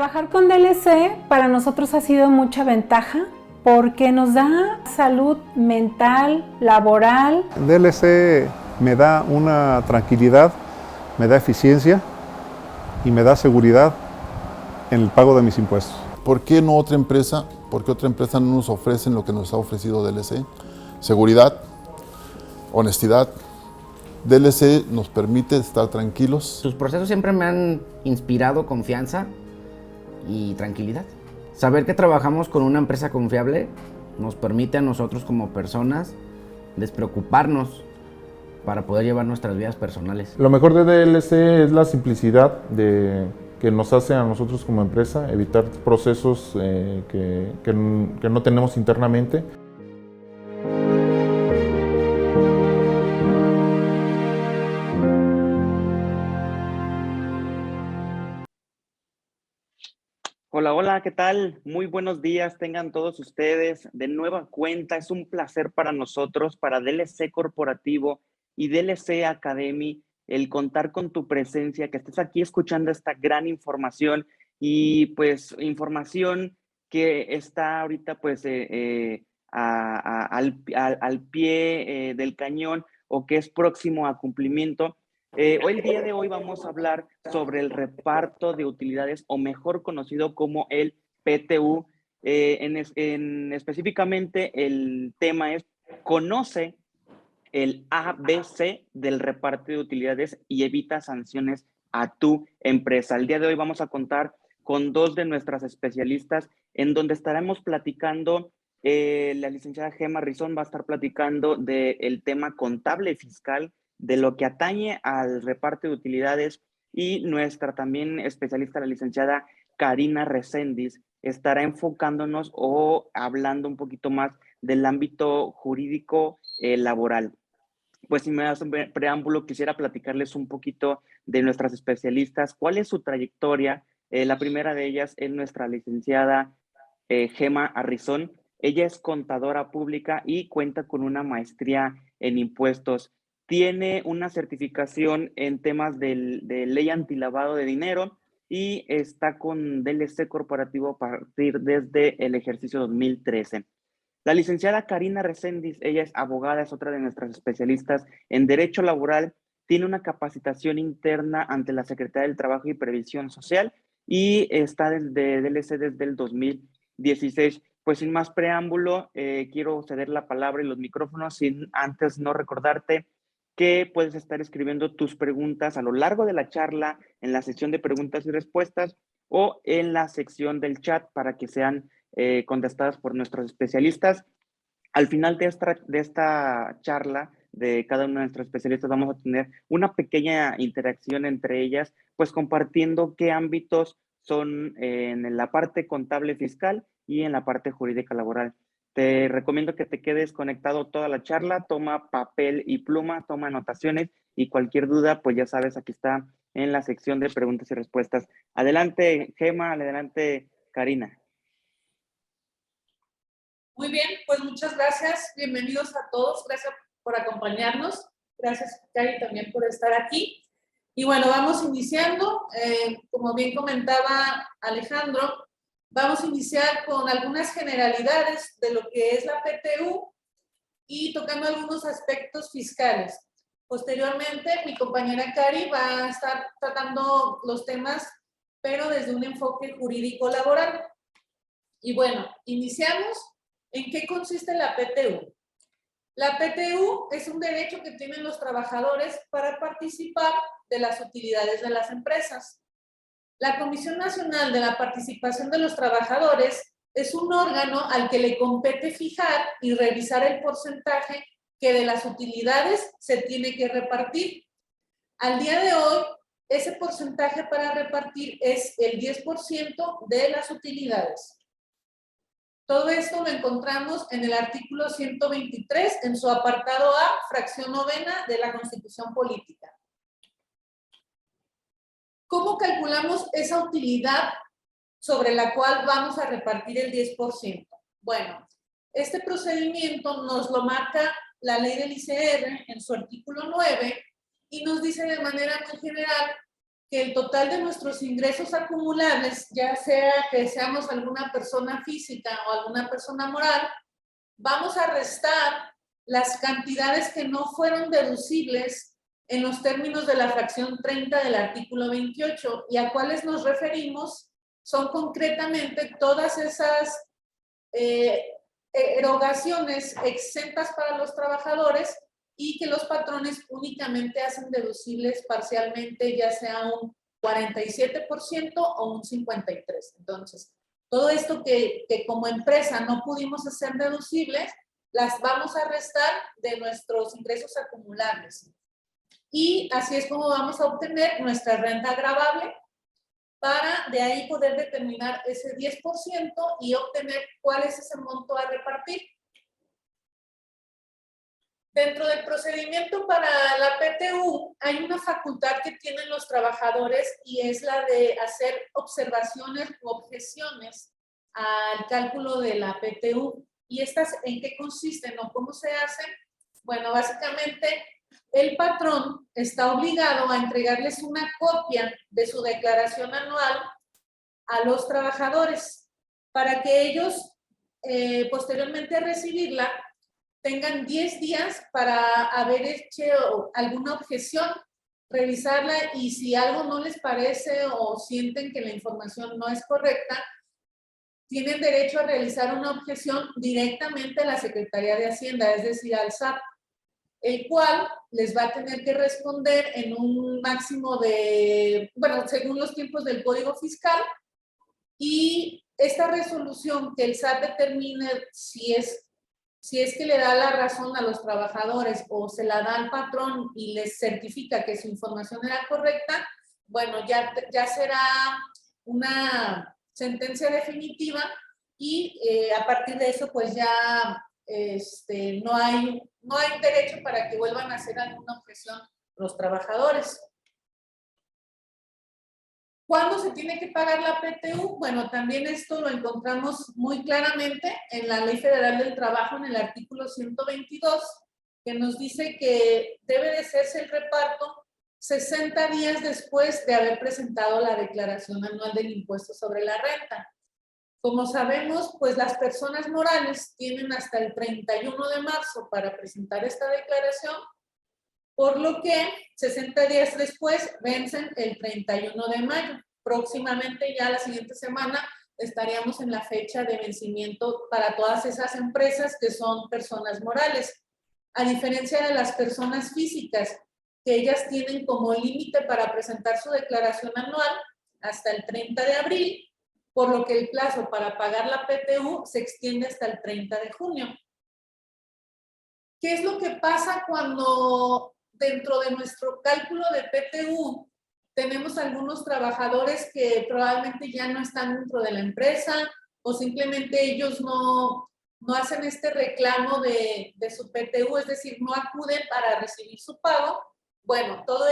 Trabajar con DLC para nosotros ha sido mucha ventaja porque nos da salud mental, laboral. DLC me da una tranquilidad, me da eficiencia y me da seguridad en el pago de mis impuestos. ¿Por qué no otra empresa? ¿Por qué otra empresa no nos ofrece lo que nos ha ofrecido DLC? Seguridad, honestidad. DLC nos permite estar tranquilos. Sus procesos siempre me han inspirado confianza y tranquilidad. Saber que trabajamos con una empresa confiable nos permite a nosotros como personas despreocuparnos para poder llevar nuestras vidas personales. Lo mejor de DLC es la simplicidad que nos hace a nosotros como empresa, evitar procesos que no tenemos internamente. Hola, hola, ¿qué tal? Muy buenos días, tengan todos ustedes de nueva cuenta. Es un placer para nosotros, para DLC Corporativo y DLC Academy, el contar con tu presencia, que estés aquí escuchando esta gran información y pues información que está ahorita pues al pie del cañón o que es próximo a cumplimiento. Hoy, el día de hoy, vamos a hablar sobre el reparto de utilidades, o mejor conocido como el PTU. Específicamente, el tema es: conoce el ABC del reparto de utilidades y evita sanciones a tu empresa. El día de hoy vamos a contar con dos de nuestras especialistas, en donde estaremos platicando. La licenciada Gema Rizón va a estar platicando del tema contable fiscal, de lo que atañe al reparto de utilidades, y nuestra también especialista, la licenciada Karina Reséndiz, estará enfocándonos o hablando un poquito más del ámbito jurídico laboral. Pues sin más preámbulo, quisiera platicarles un poquito de nuestras especialistas, cuál es su trayectoria. La primera de ellas es nuestra licenciada Gema Arrizón. Ella es contadora pública y cuenta con una maestría en impuestos. Tiene una certificación en temas de ley antilavado de dinero y está con DLC Corporativo a partir desde el ejercicio 2013. La licenciada Karina Reséndiz, ella es abogada, es otra de nuestras especialistas en Derecho Laboral, tiene una capacitación interna ante la Secretaría del Trabajo y Previsión Social y está desde DLC desde el 2016. Pues sin más preámbulo, quiero ceder la palabra y los micrófonos, sin antes no recordarte que puedes estar escribiendo tus preguntas a lo largo de la charla en la sección de preguntas y respuestas o en la sección del chat para que sean contestadas por nuestros especialistas. Al final de esta charla de cada uno de nuestros especialistas vamos a tener una pequeña interacción entre ellas, pues compartiendo qué ámbitos son en la parte contable fiscal y en la parte jurídica laboral. Te recomiendo que te quedes conectado toda la charla, toma papel y pluma, toma anotaciones, y cualquier duda, pues ya sabes, aquí está en la sección de preguntas y respuestas. Adelante, Gema, adelante, Karina. Muy bien, pues muchas gracias. Bienvenidos a todos. Gracias por acompañarnos. Gracias, Cari, también por estar aquí. Y bueno, vamos iniciando. Como bien comentaba Alejandro, vamos a iniciar con algunas generalidades de lo que es la PTU y tocando algunos aspectos fiscales. Posteriormente, mi compañera Cari va a estar tratando los temas, pero desde un enfoque jurídico laboral. Y bueno, iniciamos. ¿En qué consiste la PTU? La PTU es un derecho que tienen los trabajadores para participar de las utilidades de las empresas. La Comisión Nacional de la Participación de los Trabajadores es un órgano al que le compete fijar y revisar el porcentaje que de las utilidades se tiene que repartir. Al día de hoy, ese porcentaje para repartir es el 10% de las utilidades. Todo esto lo encontramos en el artículo 123, en su apartado A, fracción novena de la Constitución Política. ¿Cómo calculamos esa utilidad sobre la cual vamos a repartir el 10%? Bueno, este procedimiento nos lo marca la ley del ICR en su artículo 9 y nos dice de manera muy general que el total de nuestros ingresos acumulables, ya sea que seamos alguna persona física o alguna persona moral, vamos a restar las cantidades que no fueron deducibles en los términos de la fracción 30 del artículo 28, y a cuáles nos referimos son concretamente todas esas erogaciones exentas para los trabajadores y que los patrones únicamente hacen deducibles parcialmente, ya sea un 47% o un 53%. Entonces, todo esto que como empresa no pudimos hacer deducibles, las vamos a restar de nuestros ingresos acumulables. Y así es como vamos a obtener nuestra renta gravable, para de ahí poder determinar ese 10% y obtener cuál es ese monto a repartir. Dentro del procedimiento para la PTU hay una facultad que tienen los trabajadores y es la de hacer observaciones u objeciones al cálculo de la PTU. ¿Y estas en qué consisten o cómo se hacen? Bueno, básicamente el patrón está obligado a entregarles una copia de su declaración anual a los trabajadores para que ellos posteriormente a recibirla tengan 10 días para haber hecho alguna objeción, revisarla, y si algo no les parece o sienten que la información no es correcta, tienen derecho a realizar una objeción directamente a la Secretaría de Hacienda, es decir, al SAT, el cual les va a tener que responder en un máximo de, bueno, según los tiempos del Código Fiscal, y esta resolución que el SAT determine si es que le da la razón a los trabajadores o se la da al patrón y les certifica que su información era correcta, bueno, ya será una sentencia definitiva y a partir de eso pues ya no hay derecho para que vuelvan a hacer alguna objeción los trabajadores. ¿Cuándo se tiene que pagar la PTU? Bueno, también esto lo encontramos muy claramente en la Ley Federal del Trabajo, en el artículo 122, que nos dice que debe de hacerse el reparto 60 días después de haber presentado la declaración anual del impuesto sobre la renta. Como sabemos, pues las personas morales tienen hasta el 31 de marzo para presentar esta declaración, por lo que 60 días después vencen el 31 de mayo. Próximamente, ya la siguiente semana, estaríamos en la fecha de vencimiento para todas esas empresas que son personas morales. A diferencia de las personas físicas, que ellas tienen como límite para presentar su declaración anual hasta el 30 de abril, por lo que el plazo para pagar la PTU se extiende hasta el 30 de junio. ¿Qué es lo que pasa cuando dentro de nuestro cálculo de PTU tenemos algunos trabajadores que probablemente ya no están dentro de la empresa o simplemente ellos no hacen este reclamo de su PTU, es decir, no acuden para recibir su pago? Bueno, todos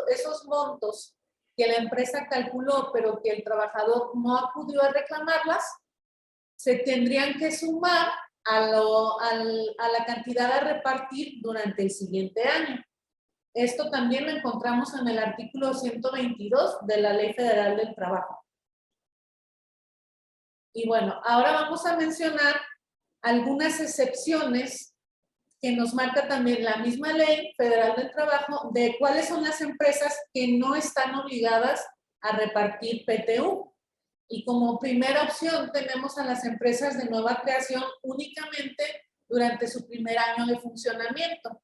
esos montos que la empresa calculó pero que el trabajador no acudió a reclamarlas, se tendrían que sumar a la cantidad a repartir durante el siguiente año. Esto también lo encontramos en el artículo 122 de la Ley Federal del Trabajo. Y bueno, ahora vamos a mencionar algunas excepciones que nos marca también la misma Ley Federal del Trabajo de cuáles son las empresas que no están obligadas a repartir PTU. Y como primera opción tenemos a las empresas de nueva creación únicamente durante su primer año de funcionamiento.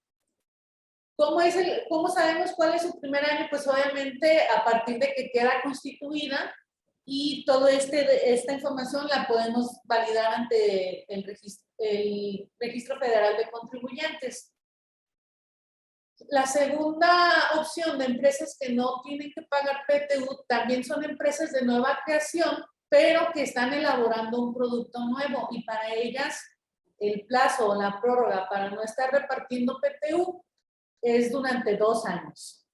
¿Cómo sabemos cuál es su primer año? Pues obviamente a partir de que queda constituida, y toda esta información la podemos validar ante el Registro Federal de Contribuyentes. La segunda opción de empresas que no tienen que pagar PTU también son empresas de nueva creación, pero que están elaborando un producto nuevo, y para ellas el plazo o la prórroga para no estar repartiendo PTU es durante 2 años.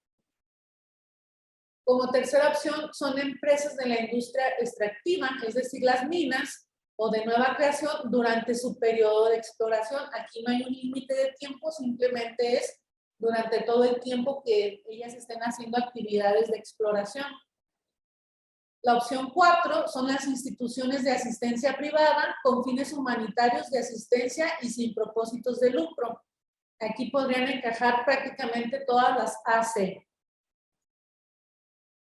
Como tercera opción son empresas de la industria extractiva, es decir, las minas, o de nueva creación durante su periodo de exploración. Aquí no hay un límite de tiempo, simplemente es durante todo el tiempo que ellas estén haciendo actividades de exploración. La opción 4 son las instituciones de asistencia privada con fines humanitarios de asistencia y sin propósitos de lucro. Aquí podrían encajar prácticamente todas las AC.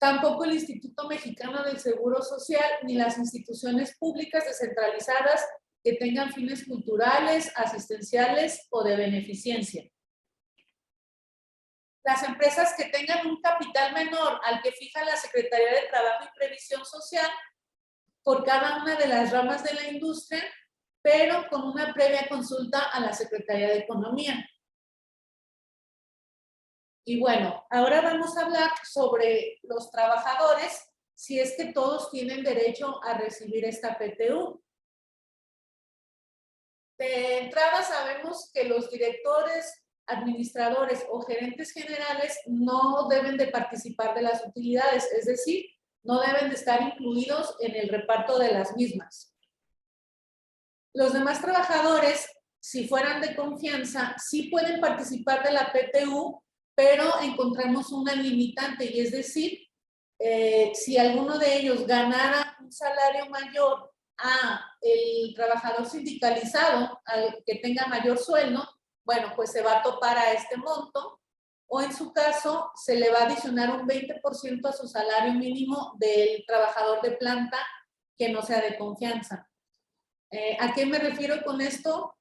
Tampoco el Instituto Mexicano del Seguro Social ni las instituciones públicas descentralizadas que tengan fines culturales, asistenciales o de beneficencia. Las empresas que tengan un capital menor al que fija la Secretaría de Trabajo y Previsión Social por cada una de las ramas de la industria, pero con una previa consulta a la Secretaría de Economía. Y bueno, ahora vamos a hablar sobre los trabajadores, si es que todos tienen derecho a recibir esta PTU. De entrada sabemos que los directores, administradores o gerentes generales no deben de participar de las utilidades, es decir, no deben de estar incluidos en el reparto de las mismas. Los demás trabajadores, si fueran de confianza, sí pueden participar de la PTU, pero encontramos una limitante, y es decir, si alguno de ellos ganara un salario mayor a el trabajador sindicalizado, al que tenga mayor sueldo, bueno, pues se va a topar a este monto, o en su caso se le va a adicionar un 20% a su salario mínimo del trabajador de planta que no sea de confianza. ¿A qué me refiero con esto?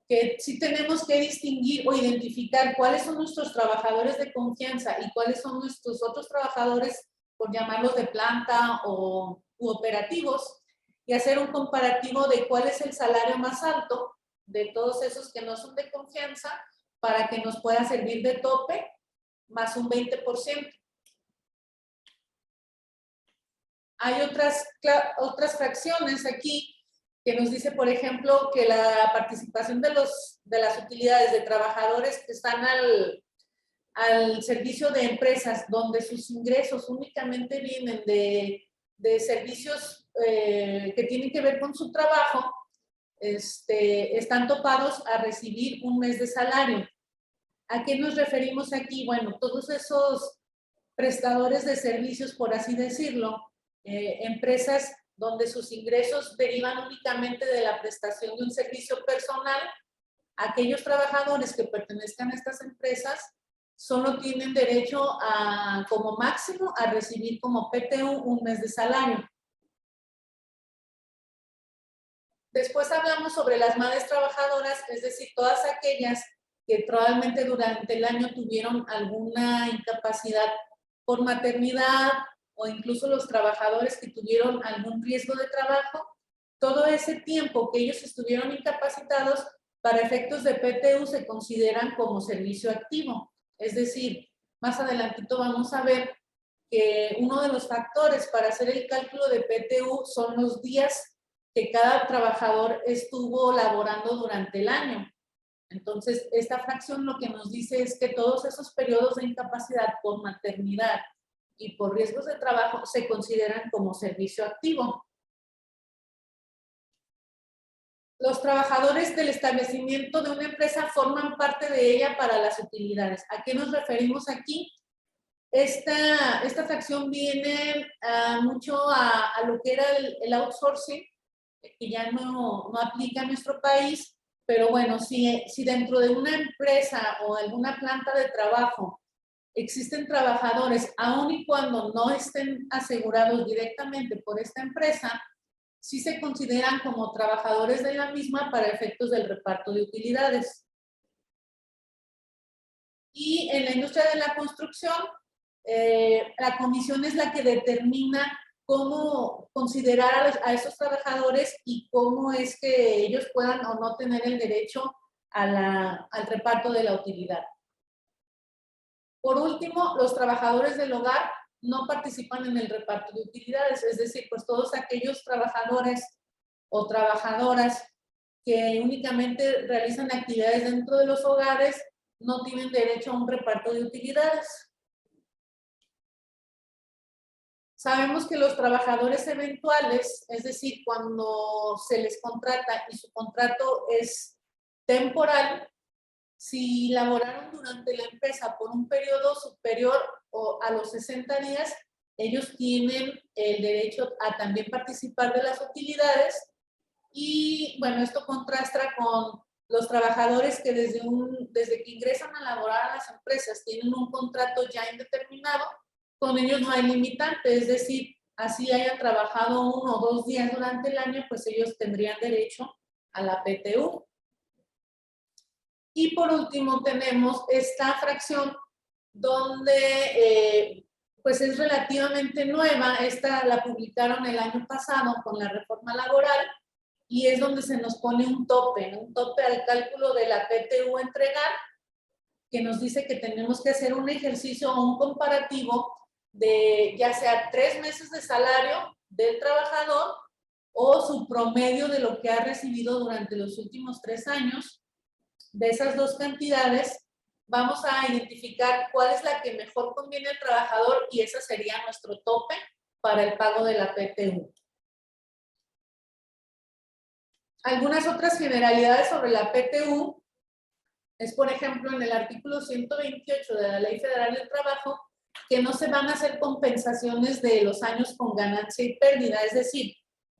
Que sí tenemos que distinguir o identificar cuáles son nuestros trabajadores de confianza y cuáles son nuestros otros trabajadores, por llamarlos de planta u operativos, y hacer un comparativo de cuál es el salario más alto de todos esos que no son de confianza para que nos pueda servir de tope más un 20%. Hay otras fracciones aquí que nos dice, por ejemplo, que la participación de las utilidades de trabajadores que están al servicio de empresas donde sus ingresos únicamente vienen de servicios que tienen que ver con su trabajo, están topados a recibir un mes de salario. ¿A qué nos referimos aquí? Bueno, todos esos prestadores de servicios, por así decirlo, empresas donde sus ingresos derivan únicamente de la prestación de un servicio personal, aquellos trabajadores que pertenezcan a estas empresas solo tienen derecho a, como máximo, a recibir como PTU un mes de salario. Después hablamos sobre las madres trabajadoras, es decir, todas aquellas que probablemente durante el año tuvieron alguna incapacidad por maternidad, o incluso los trabajadores que tuvieron algún riesgo de trabajo, todo ese tiempo que ellos estuvieron incapacitados, para efectos de PTU se consideran como servicio activo. Es decir, más adelantito vamos a ver que uno de los factores para hacer el cálculo de PTU son los días que cada trabajador estuvo laborando durante el año. Entonces, esta fracción lo que nos dice es que todos esos periodos de incapacidad por maternidad y por riesgos de trabajo se consideran como servicio activo. Los trabajadores del establecimiento de una empresa forman parte de ella para las utilidades. ¿A qué nos referimos aquí? Esta fracción viene mucho a lo que era el outsourcing, que ya no aplica en nuestro país, pero bueno, si dentro de una empresa o alguna planta de trabajo existen trabajadores, aun y cuando no estén asegurados directamente por esta empresa, sí se consideran como trabajadores de la misma para efectos del reparto de utilidades. Y en la industria de la construcción, la comisión es la que determina cómo considerar a esos trabajadores y cómo es que ellos puedan o no tener el derecho al reparto de la utilidad. Por último, los trabajadores del hogar no participan en el reparto de utilidades, es decir, pues todos aquellos trabajadores o trabajadoras que únicamente realizan actividades dentro de los hogares no tienen derecho a un reparto de utilidades. Sabemos que los trabajadores eventuales, es decir, cuando se les contrata y su contrato es temporal, si laboraron durante la empresa por un periodo superior a los 60 días, ellos tienen el derecho a también participar de las utilidades. Y bueno, esto contrasta con los trabajadores que desde que ingresan a laborar a las empresas tienen un contrato ya indeterminado. Con ellos no hay limitante, es decir, así hayan trabajado 1 o 2 días durante el año, pues ellos tendrían derecho a la PTU. Y por último tenemos esta fracción donde pues es relativamente nueva. Esta la publicaron el año pasado con la reforma laboral y es donde se nos pone un tope al cálculo de la PTU a entregar, que nos dice que tenemos que hacer un ejercicio o un comparativo de ya sea 3 meses de salario del trabajador o su promedio de lo que ha recibido durante los últimos 3 años. De esas 2 cantidades, vamos a identificar cuál es la que mejor conviene al trabajador y ese sería nuestro tope para el pago de la PTU. Algunas otras generalidades sobre la PTU es, por ejemplo, en el artículo 128 de la Ley Federal del Trabajo, que no se van a hacer compensaciones de los años con ganancia y pérdida. Es decir,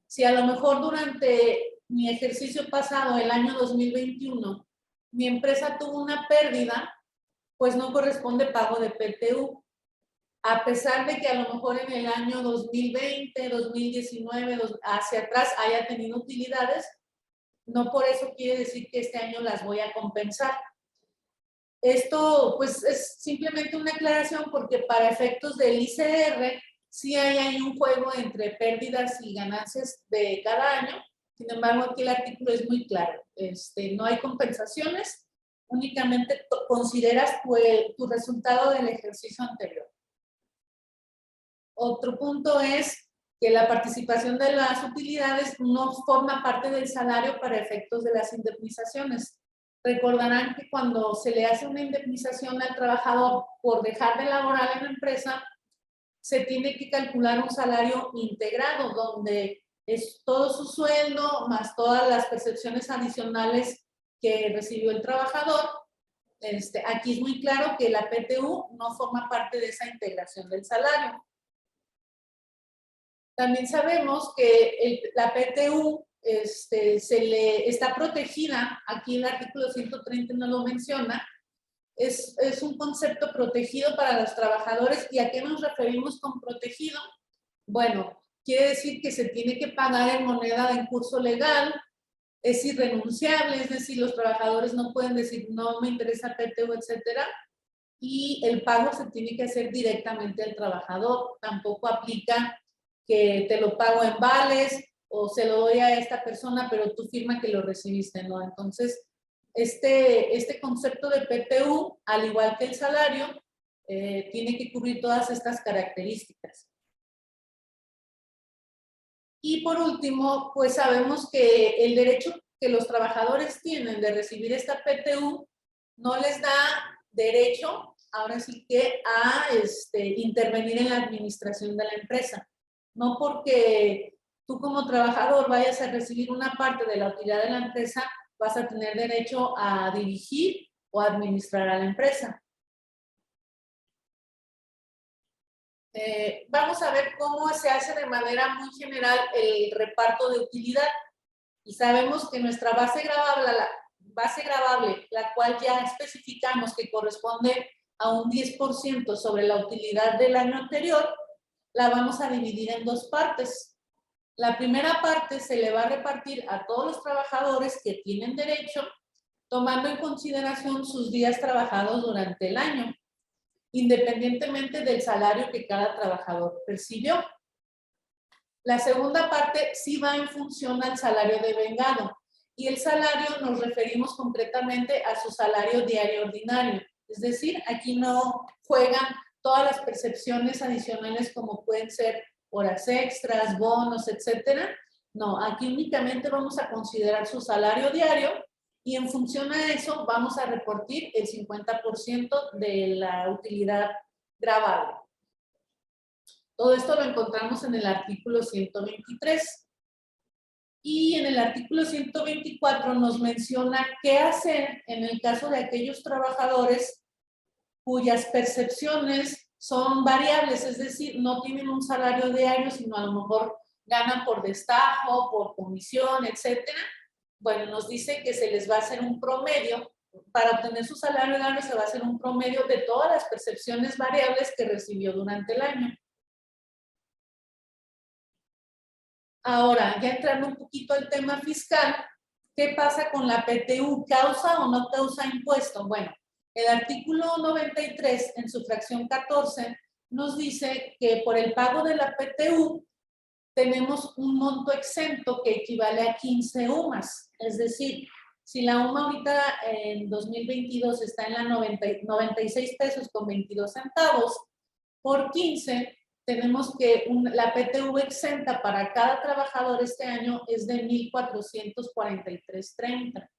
si a lo mejor durante mi ejercicio pasado, el año 2021, mi empresa tuvo una pérdida, pues no corresponde pago de PTU. A pesar de que a lo mejor en el año 2020, 2019, hacia atrás haya tenido utilidades, no por eso quiere decir que este año las voy a compensar. Esto pues es simplemente una aclaración porque para efectos del ICR sí hay un juego entre pérdidas y ganancias de cada año. Sin embargo, aquí el artículo es muy claro. No hay compensaciones, únicamente consideras tu resultado del ejercicio anterior. Otro punto es que la participación de las utilidades no forma parte del salario para efectos de las indemnizaciones. Recordarán que cuando se le hace una indemnización al trabajador por dejar de laborar en la empresa, se tiene que calcular un salario integrado, donde es todo su sueldo más todas las percepciones adicionales que recibió el trabajador. Aquí es muy claro que la PTU no forma parte de esa integración del salario. También sabemos que la PTU está protegida, aquí el artículo 130 no lo menciona, es un concepto protegido para los trabajadores. ¿Y a qué nos referimos con protegido? Bueno, quiere decir que se tiene que pagar en moneda en curso legal, es irrenunciable, es decir, los trabajadores no pueden decir no me interesa PTU, etcétera, y el pago se tiene que hacer directamente al trabajador. Tampoco aplica que te lo pago en vales o se lo doy a esta persona, pero tú firma que lo recibiste, ¿no? Entonces, este concepto de PTU, al igual que el salario, tiene que cubrir todas estas características. Y por último, pues sabemos que el derecho que los trabajadores tienen de recibir esta PTU no les da derecho, ahora sí que, a intervenir en la administración de la empresa. No porque tú como trabajador vayas a recibir una parte de la utilidad de la empresa, vas a tener derecho a dirigir o administrar a la empresa. Vamos a ver cómo se hace de manera muy general el reparto de utilidad. Y sabemos que nuestra base gravable, la cual ya especificamos que corresponde a un 10% sobre la utilidad del año anterior, la vamos a dividir en 2 partes. La primera parte se le va a repartir a todos los trabajadores que tienen derecho, tomando en consideración sus días trabajados durante el año, independientemente del salario que cada trabajador percibió. La segunda parte sí va en función al salario devengado, y el salario nos referimos concretamente a su salario diario ordinario. Es decir, aquí no juegan todas las percepciones adicionales como pueden ser horas extras, bonos, etcétera. No, aquí únicamente vamos a considerar su salario diario y en función a eso vamos a repartir el 50% de la utilidad gravable. Todo esto lo encontramos en el artículo 123. Y en el artículo 124 nos menciona qué hacer en el caso de aquellos trabajadores cuyas percepciones son variables, es decir, no tienen un salario diario, sino a lo mejor ganan por destajo, por comisión, etcétera. Bueno, nos dice que se les va a hacer un promedio. Para obtener su salario diario se va a hacer un promedio de todas las percepciones variables que recibió durante el año. Ahora, ya entrando un poquito al tema fiscal, ¿qué pasa con la PTU? ¿Causa o no causa impuesto? Bueno, el artículo 93 en su fracción 14 nos dice que por el pago de la PTU tenemos un monto exento que equivale a 15 UMAS. Es decir, si la UMA ahorita en 2022 está en la 96 pesos con 22 centavos, por 15 tenemos que la PTU exenta para cada trabajador este año es de 1,443.30.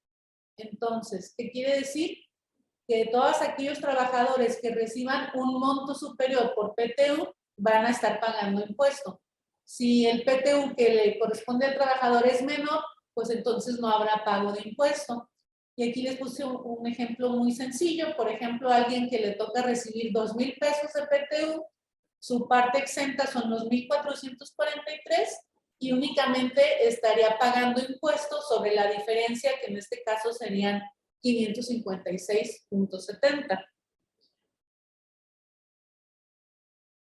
Entonces, ¿qué quiere decir? Que todos aquellos trabajadores que reciban un monto superior por PTU van a estar pagando impuesto. Si el PTU que le corresponde al trabajador es menor, pues entonces no habrá pago de impuesto. Y aquí les puse un ejemplo muy sencillo. Por ejemplo, alguien que le toca recibir 2,000 pesos de PTU, su parte exenta son los 1,443 y únicamente estaría pagando impuestos sobre la diferencia, que en este caso serían 556.70.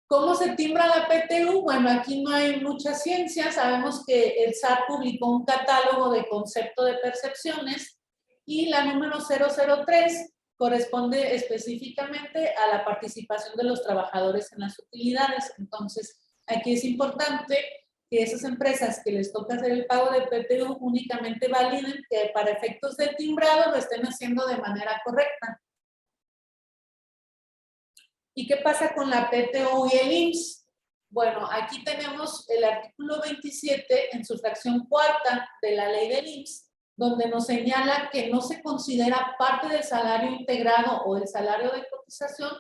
¿Cómo se timbra la PTU? Bueno, aquí no hay mucha ciencia. Sabemos que el SAT publicó un catálogo de concepto de percepciones y la número 003 corresponde específicamente a la participación de los trabajadores en las utilidades. Entonces, aquí es importante que esas empresas que les toca hacer el pago de PTU únicamente validen que para efectos de timbrado lo estén haciendo de manera correcta. ¿Y qué pasa con la PTU y el IMSS? Bueno, aquí tenemos el artículo 27 en su fracción cuarta de la ley del IMSS, donde nos señala que no se considera parte del salario integrado o del salario de cotización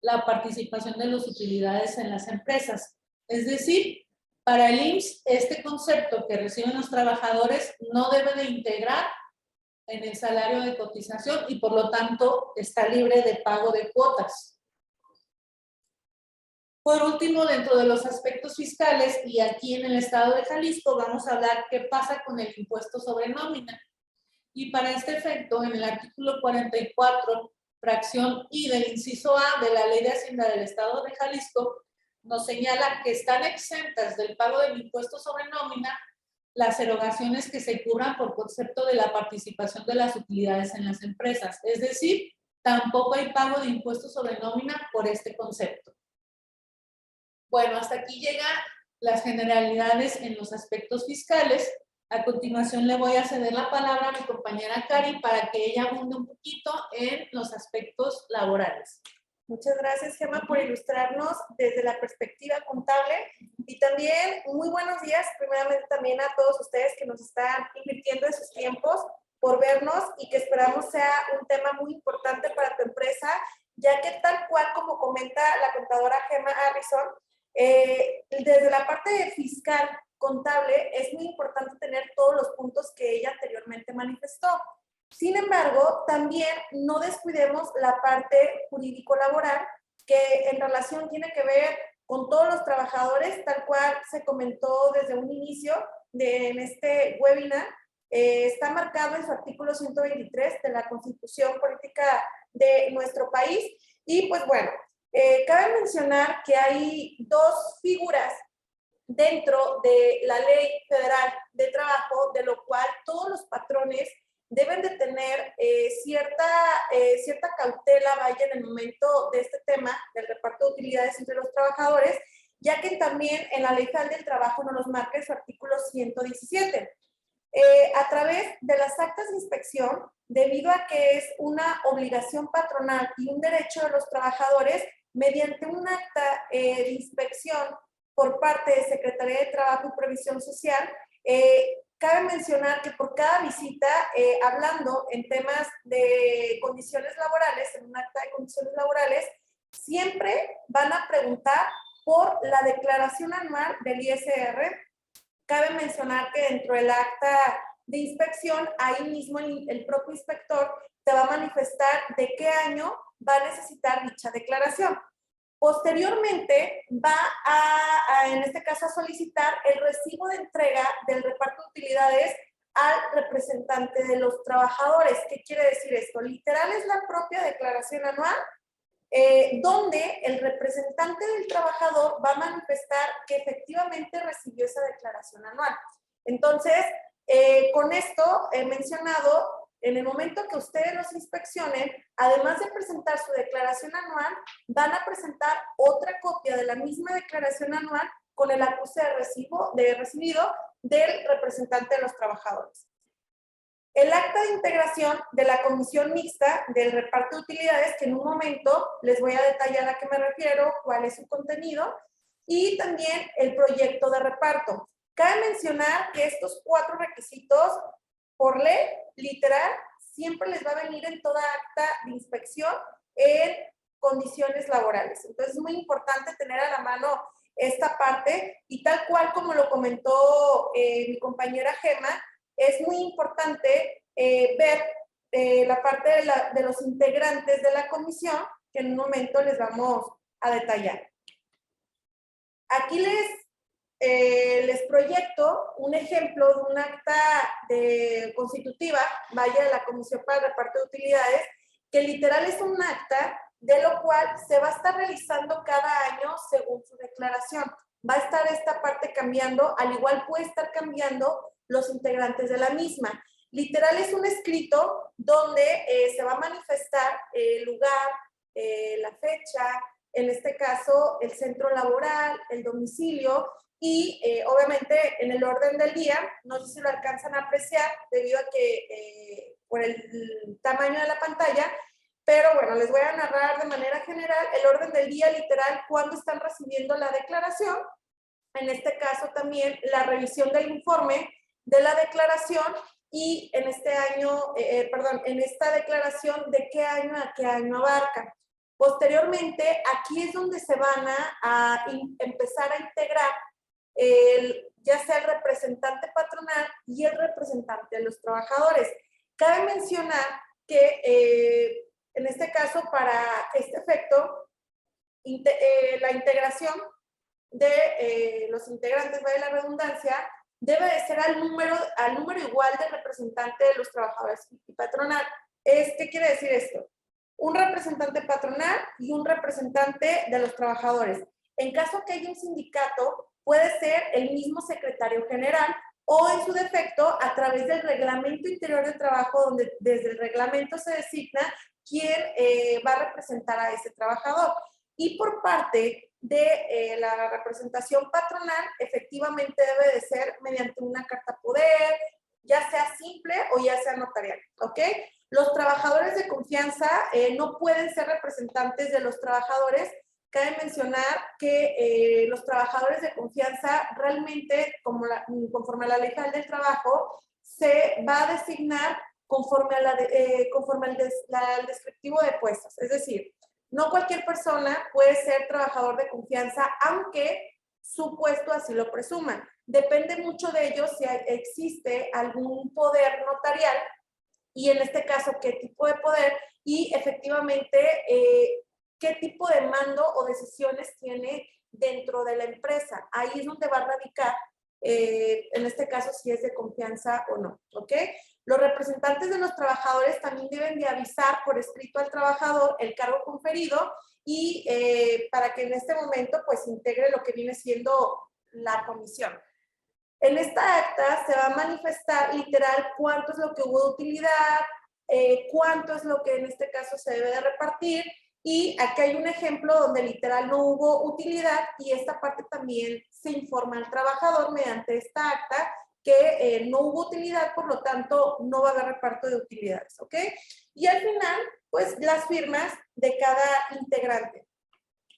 la participación de las utilidades en las empresas. Es decir, para el IMSS, este concepto que reciben los trabajadores no debe de integrar en el salario de cotización y por lo tanto está libre de pago de cuotas. Por último, dentro de los aspectos fiscales, y aquí en el estado de Jalisco, vamos a hablar qué pasa con el impuesto sobre nómina. Y para este efecto, en el artículo 44, fracción I del inciso A de la Ley de Hacienda del estado de Jalisco, nos señala que están exentas del pago del impuesto sobre nómina las erogaciones que se cubran por concepto de la participación de las utilidades en las empresas. Es decir, tampoco hay pago de impuesto sobre nómina por este concepto. Bueno, hasta aquí llegan las generalidades en los aspectos fiscales. A continuación le voy a ceder la palabra a mi compañera Cari para que ella abunde un poquito en los aspectos laborales. Muchas gracias, Gemma, por ilustrarnos desde la perspectiva contable y también muy buenos días, primeramente también a todos ustedes que nos están invirtiendo en sus tiempos por vernos y que esperamos sea un tema muy importante para tu empresa, ya que tal cual como comenta la contadora Gemma Harrison, desde la parte fiscal contable es muy importante tener todos los puntos que ella anteriormente manifestó. Sin embargo, también no descuidemos la parte jurídico-laboral que en relación tiene que ver con todos los trabajadores, tal cual se comentó desde un inicio en este webinar. Está marcado en su artículo 123 de la Constitución Política de nuestro país. Y pues bueno, cabe mencionar que hay dos figuras dentro de la Ley Federal de Trabajo, de lo cual todos los patrones deben de tener cierta cautela, vaya, en el momento de este tema del reparto de utilidades entre los trabajadores, ya que también en la Ley Federal del Trabajo nos marca en su artículo 117. A través de las actas de inspección, debido a que es una obligación patronal y un derecho de los trabajadores, mediante un acta de inspección por parte de Secretaría de Trabajo y Previsión Social, cabe mencionar que por cada visita, hablando en temas de condiciones laborales, en un acta de condiciones laborales, siempre van a preguntar por la declaración anual del ISR. Cabe mencionar que dentro del acta de inspección, ahí mismo el propio inspector te va a manifestar de qué año va a necesitar dicha declaración. Posteriormente va en este caso, a solicitar el recibo de entrega del reparto de utilidades al representante de los trabajadores. ¿Qué quiere decir esto? Literal es la propia declaración anual, donde el representante del trabajador va a manifestar que efectivamente recibió esa declaración anual. Entonces, con esto he mencionado, en el momento que ustedes los inspeccionen, además de presentar su declaración anual, van a presentar otra copia de la misma declaración anual con el acuse de recibido del representante de los trabajadores. El acta de integración de la comisión mixta del reparto de utilidades, que en un momento les voy a detallar a qué me refiero, cuál es su contenido, y también el proyecto de reparto. Cabe mencionar que estos 4 requisitos, por ley, literal, siempre les va a venir en toda acta de inspección en condiciones laborales. Entonces, es muy importante tener a la mano esta parte, y tal cual como lo comentó mi compañera Gema, es muy importante ver la parte de los integrantes de la comisión, que en un momento les vamos a detallar. Aquí les proyecto un ejemplo de un acta constitutiva, vaya, de la Comisión para el Reparto de Utilidades, que literal es un acta de lo cual se va a estar realizando cada año según su declaración. Va a estar esta parte cambiando, al igual puede estar cambiando los integrantes de la misma. Literal es un escrito donde se va a manifestar el lugar, la fecha, en este caso el centro laboral, el domicilio y obviamente en el orden del día. No sé si lo alcanzan a apreciar debido a que por el tamaño de la pantalla, pero bueno, les voy a narrar de manera general el orden del día literal, cuando están recibiendo la declaración. En este caso también la revisión del informe de la declaración y en este año, en esta declaración de qué año a qué año abarca. Posteriormente, aquí es donde se van a empezar a integrar ya sea el representante patronal y el representante de los trabajadores. Cabe mencionar que en este caso, para este efecto, la integración de los integrantes, vaya la redundancia, debe de ser al número igual del representante de los trabajadores y patronal. ¿Qué quiere decir esto? Un representante patronal y un representante de los trabajadores. En caso que haya un sindicato, puede ser el mismo secretario general o en su defecto a través del reglamento interior de trabajo, donde desde el reglamento se designa quién va a representar a ese trabajador. Y por parte de la representación patronal, efectivamente debe de ser mediante una carta poder, ya sea simple o ya sea notarial, ¿ok? Los trabajadores de confianza no pueden ser representantes de los trabajadores. Cabe mencionar que los trabajadores de confianza realmente, conforme a la Ley Federal del Trabajo, se va a designar conforme al descriptivo de puestos. Es decir, no cualquier persona puede ser trabajador de confianza, aunque su puesto así lo presuma. Depende mucho de ellos si existe algún poder notarial y en este caso qué tipo de poder y efectivamente qué tipo de mando o decisiones tiene dentro de la empresa. Ahí es donde va a radicar, en este caso, si es de confianza o no, ¿ok? Los representantes de los trabajadores también deben de avisar por escrito al trabajador el cargo conferido y para que en este momento pues integre lo que viene siendo la comisión. En esta acta se va a manifestar literal cuánto es lo que hubo de utilidad, cuánto es lo que en este caso se debe de repartir. Y aquí hay un ejemplo donde literal no hubo utilidad y esta parte también se informa al trabajador mediante esta acta que no hubo utilidad, por lo tanto no va a haber reparto de utilidades, ¿ok? Y al final, pues las firmas de cada integrante.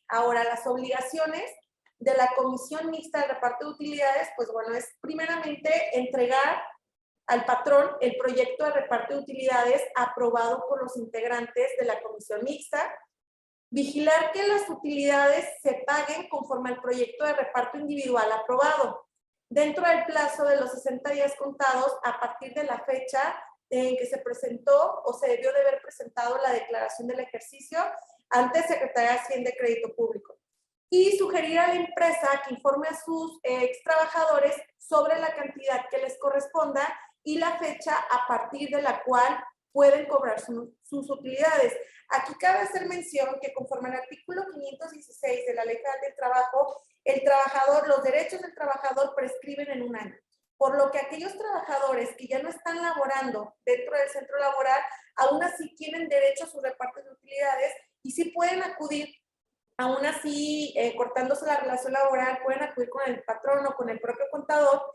Ahora, las obligaciones de la comisión mixta de reparto de utilidades, pues bueno, es primeramente entregar al patrón el proyecto de reparto de utilidades aprobado por los integrantes de la comisión mixta, vigilar que las utilidades se paguen conforme al proyecto de reparto individual aprobado, dentro del plazo de los 60 días contados a partir de la fecha en que se presentó o se debió de haber presentado la declaración del ejercicio ante Secretaría de Hacienda y Crédito Público. Y sugerir a la empresa que informe a sus ex trabajadores sobre la cantidad que les corresponda y la fecha a partir de la cual pueden cobrar sus utilidades. Aquí cabe hacer mención que conforme al artículo 516 de la Ley Federal del Trabajo, los derechos del trabajador prescriben en un año. Por lo que aquellos trabajadores que ya no están laborando dentro del centro laboral, aún así tienen derecho a sus repartos de utilidades y sí pueden acudir, aún así cortándose la relación laboral, pueden acudir con el patrón o con el propio contador,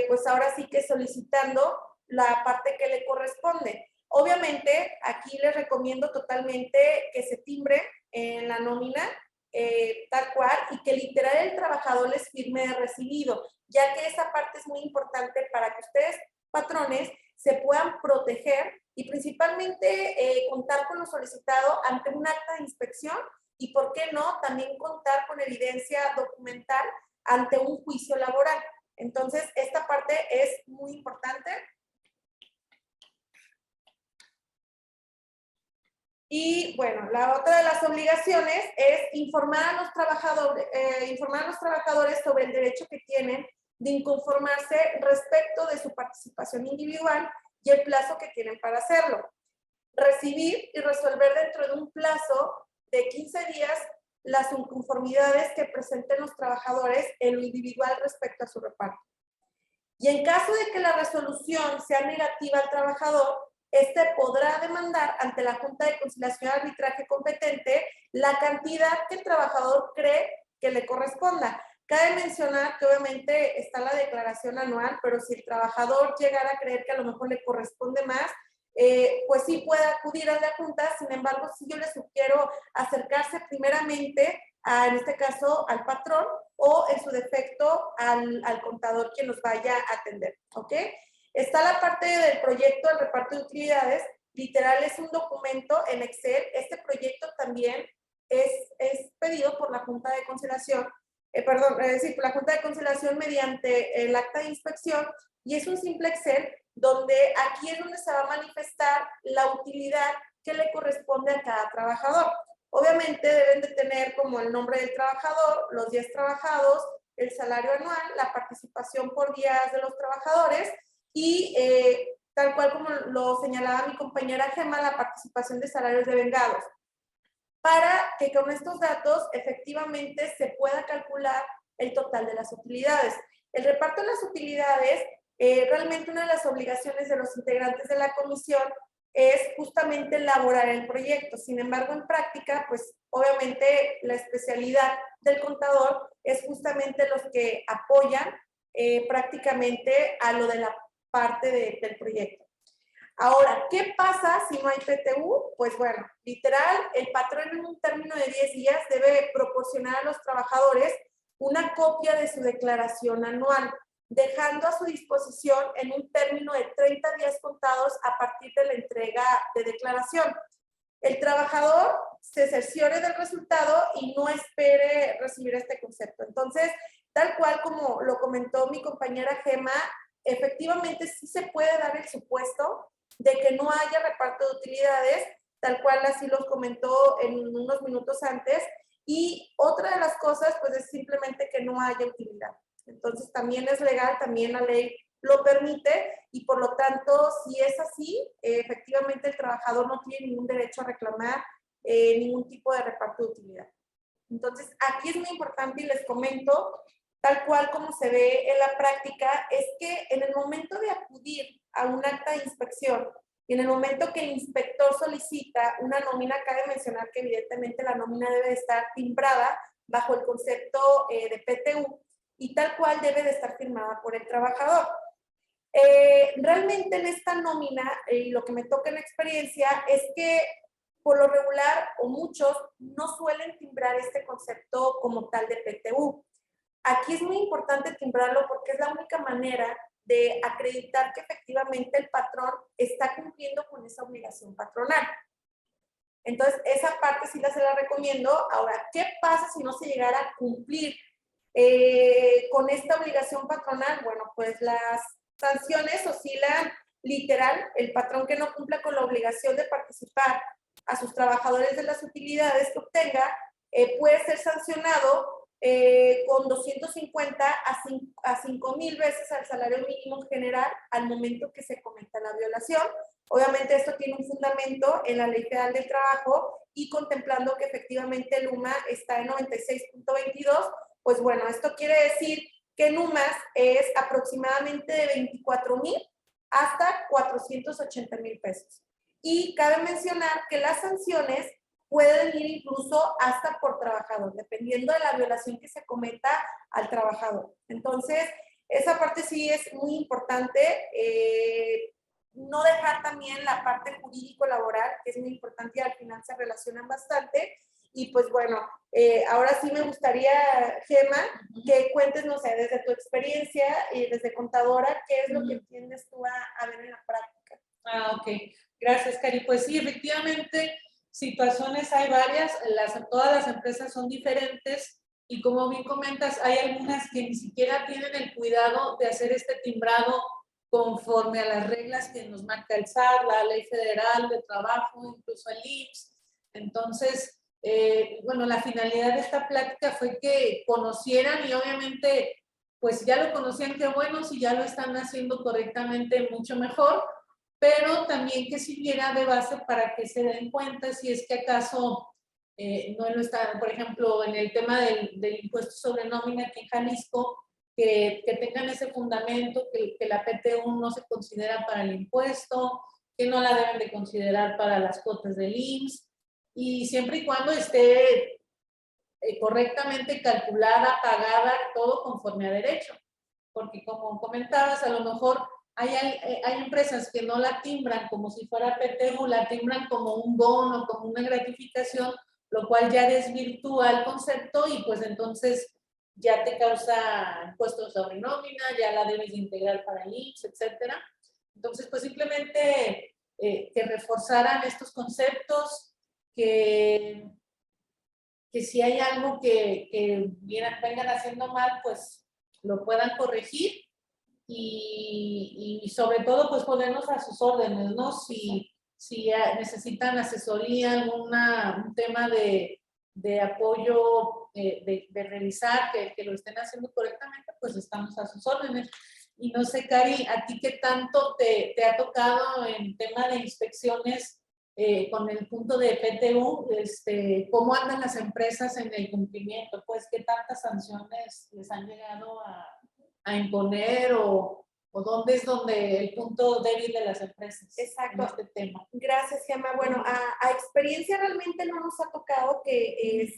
pues ahora sí que solicitando la parte que le corresponde. Obviamente, aquí les recomiendo totalmente que se timbre en la nómina, tal cual, y que literal el trabajador les firme de recibido, ya que esa parte es muy importante para que ustedes, patrones, se puedan proteger y principalmente contar con lo solicitado ante un acta de inspección y, ¿por qué no?, también contar con evidencia documental ante un juicio laboral. Entonces, esta parte es muy importante. Y bueno, la otra de las obligaciones es informar a los trabajadores sobre el derecho que tienen de inconformarse respecto de su participación individual y el plazo que tienen para hacerlo. Recibir y resolver dentro de un plazo de 15 días las inconformidades que presenten los trabajadores en lo individual respecto a su reparto. Y en caso de que la resolución sea negativa al trabajador, este podrá demandar ante la Junta de Conciliación y Arbitraje competente la cantidad que el trabajador cree que le corresponda. Cabe mencionar que obviamente está la declaración anual, pero si el trabajador llegara a creer que a lo mejor le corresponde más, pues sí puede acudir a la Junta. Sin embargo, sí yo les sugiero acercarse primeramente en este caso al patrón o en su defecto al contador quien los vaya a atender, ¿ok? Está la parte del proyecto del reparto de utilidades. Literal es un documento en Excel. Este proyecto también es pedido por la Junta de Conciliación, por la Junta de Conciliación mediante el acta de inspección, y es un simple Excel donde aquí es donde se va a manifestar la utilidad que le corresponde a cada trabajador. Obviamente deben de tener como el nombre del trabajador, los días trabajados, el salario anual, la participación por días de los trabajadores y tal cual como lo señalaba mi compañera Gema, la participación de salarios devengados, para que con estos datos efectivamente se pueda calcular el total de las utilidades. El reparto de las utilidades, realmente una de las obligaciones de los integrantes de la comisión es justamente elaborar el proyecto. Sin embargo, en práctica, pues obviamente la especialidad del contador es justamente los que apoyan prácticamente a lo de la parte del proyecto. Ahora, ¿qué pasa si no hay PTU? Pues bueno, literal, el patrón en un término de 10 días debe proporcionar a los trabajadores una copia de su declaración anual, dejando a su disposición en un término de 30 días contados a partir de la entrega de declaración. El trabajador se cerciore del resultado y no espere recibir este concepto. Entonces, tal cual como lo comentó mi compañera Gema, efectivamente sí se puede dar el supuesto de que no haya reparto de utilidades, tal cual así los comentó en unos minutos antes, y otra de las cosas pues es simplemente que no haya utilidad. Entonces también es legal, también la ley lo permite, y por lo tanto si es así, efectivamente el trabajador no tiene ningún derecho a reclamar ningún tipo de reparto de utilidad. Entonces aquí es muy importante y les comento, tal cual como se ve en la práctica, es que en el momento de acudir a un acta de inspección y en el momento que el inspector solicita una nómina, cabe mencionar que evidentemente la nómina debe de estar timbrada bajo el concepto de PTU y tal cual debe de estar firmada por el trabajador. Realmente en esta nómina, lo que me toca en la experiencia es que por lo regular o muchos no suelen timbrar este concepto como tal de PTU. Aquí es muy importante timbrarlo porque es la única manera de acreditar que efectivamente el patrón está cumpliendo con esa obligación patronal. Entonces, esa parte sí se la recomiendo. Ahora, ¿qué pasa si no se llegara a cumplir con esta obligación patronal, bueno, pues las sanciones oscilan literal. El patrón que no cumpla con la obligación de participar a sus trabajadores de las utilidades que obtenga puede ser sancionado con 250 a 5,000 veces al salario mínimo general al momento que se cometa la violación. Obviamente esto tiene un fundamento en la Ley Federal del Trabajo y contemplando que efectivamente el UMA está en 96.22, pues bueno, esto quiere decir que en UMAS es aproximadamente de 24,000 hasta 480,000 pesos. Y cabe mencionar que las sanciones pueden ir incluso hasta por trabajador, dependiendo de la violación que se cometa al trabajador. Entonces, esa parte sí es muy importante. No dejar también la parte jurídico-laboral, que es muy importante y al final se relacionan bastante. Y pues bueno, ahora sí me gustaría, Gemma, que cuentes, no sé, desde tu experiencia y desde contadora, ¿qué es lo que entiendes tú a ver en la práctica? Ok. Gracias, Cari. Pues sí, efectivamente, situaciones hay varias, todas las empresas son diferentes y como bien comentas, hay algunas que ni siquiera tienen el cuidado de hacer este timbrado conforme a las reglas que nos marca el SAT, la Ley Federal de Trabajo, incluso el IMSS. Entonces, bueno, la finalidad de esta plática fue que conocieran y obviamente, pues ya lo conocían, qué bueno, si ya lo están haciendo correctamente, mucho mejor, pero también que sirviera de base para que se den cuenta si es que acaso no lo están, por ejemplo, en el tema del impuesto sobre nómina aquí en Jalisco, que tengan ese fundamento, que la PTU no se considera para el impuesto, que no la deben de considerar para las cuotas del IMSS, y siempre y cuando esté correctamente calculada, pagada, todo conforme a derecho. Porque como comentabas, a lo mejor hay empresas que no la timbran como si fuera PTU, la timbran como un bono, como una gratificación, lo cual ya desvirtúa el concepto y pues entonces ya te causa impuestos sobre nómina, ya la debes de integrar para el IMSS, etcétera. Entonces, pues simplemente que reforzaran estos conceptos, que si hay algo que vengan haciendo mal, pues lo puedan corregir y sobre todo pues ponernos a sus órdenes, ¿no? Si necesitan asesoría, un tema de apoyo, de revisar que lo estén haciendo correctamente, pues estamos a sus órdenes. Y no sé, Cari, ¿a ti qué tanto te ha tocado en tema de inspecciones con el punto de PTU? ¿Cómo andan las empresas en el cumplimiento? Pues, ¿qué tantas sanciones les han llegado a imponer o dónde es donde el punto débil de las empresas? Exacto. En este tema. Gracias, Gemma. Bueno, a experiencia realmente no nos ha tocado que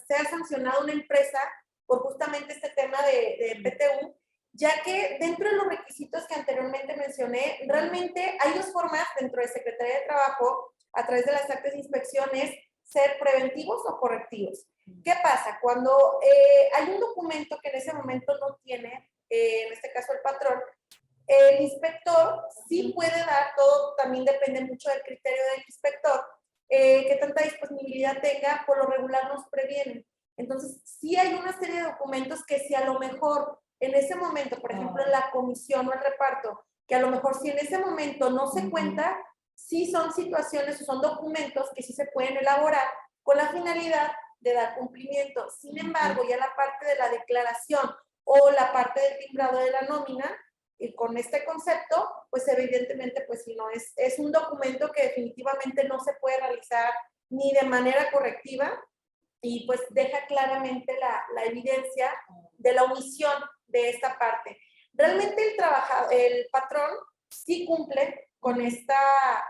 sea sancionada una empresa por justamente este tema de PTU, ya que dentro de los requisitos que anteriormente mencioné, realmente hay dos formas dentro de Secretaría de Trabajo, a través de las actas de inspecciones, ser preventivos o correctivos. ¿Qué pasa? Cuando hay un documento que en ese momento no tiene, en este caso el patrón, el inspector sí puede dar, todo también depende mucho del criterio del inspector, que tanta disponibilidad tenga, por lo regular nos previenen. Entonces, sí hay una serie de documentos que si a lo mejor en ese momento, por ejemplo, en la comisión o el reparto, que a lo mejor si en ese momento no se cuenta, sí son situaciones o son documentos que sí se pueden elaborar con la finalidad de dar cumplimiento. Sin embargo, ya la parte de la declaración o la parte del timbrado de la nómina, y con este concepto, pues evidentemente, pues si no, es un documento que definitivamente no se puede realizar ni de manera correctiva y pues deja claramente la evidencia de la omisión de esta parte. Realmente el patrón sí cumple con esta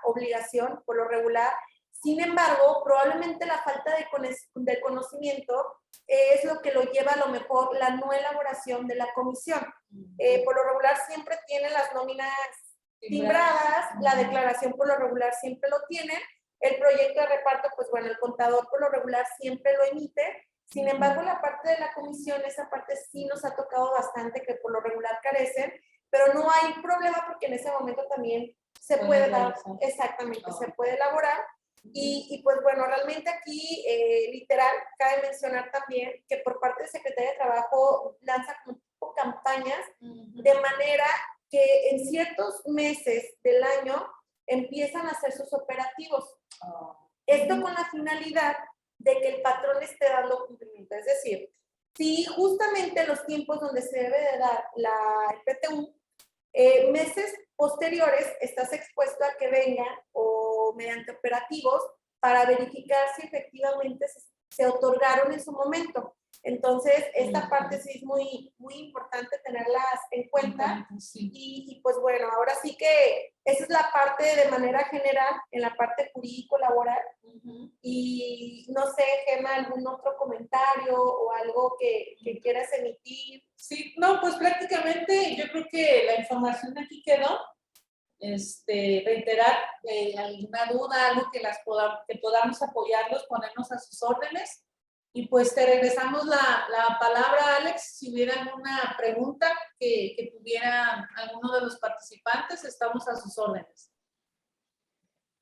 obligación por lo regular. Sin embargo, probablemente la falta de conocimiento es lo que lo lleva a lo mejor la no elaboración de la comisión. Por lo regular siempre tienen las nóminas timbradas, la declaración por lo regular siempre lo tienen, el proyecto de reparto, pues bueno, el contador por lo regular siempre lo emite. Sin embargo, la parte de la comisión, esa parte sí nos ha tocado bastante, que por lo regular carecen, pero no hay problema porque en ese momento también se puede dar, exactamente, se puede elaborar. Y pues bueno, realmente aquí, literal, cabe mencionar también que por parte de Secretaría de Trabajo lanza como tipo campañas de manera que en ciertos meses del año empiezan a hacer sus operativos. Esto con la finalidad de que el patrón esté dando cumplimiento. Es decir, si justamente los tiempos donde se debe de dar la PTU, meses posteriores estás expuesto a que vengan o mediante operativos para verificar si efectivamente se otorgaron en su momento. Entonces, esta parte sí es muy, muy importante tenerlas en cuenta. Y pues bueno, ahora sí que esa es la parte de manera general, en la parte jurídico-laboral. Y no sé, Gemma, ¿algún otro comentario o algo que quieras emitir? Sí, no, pues prácticamente yo creo que la información aquí quedó. Reiterar alguna duda, algo que podamos apoyarlos, ponernos a sus órdenes. Y pues te regresamos la palabra, Alex, si hubiera alguna pregunta que tuviera alguno de los participantes, estamos a sus órdenes.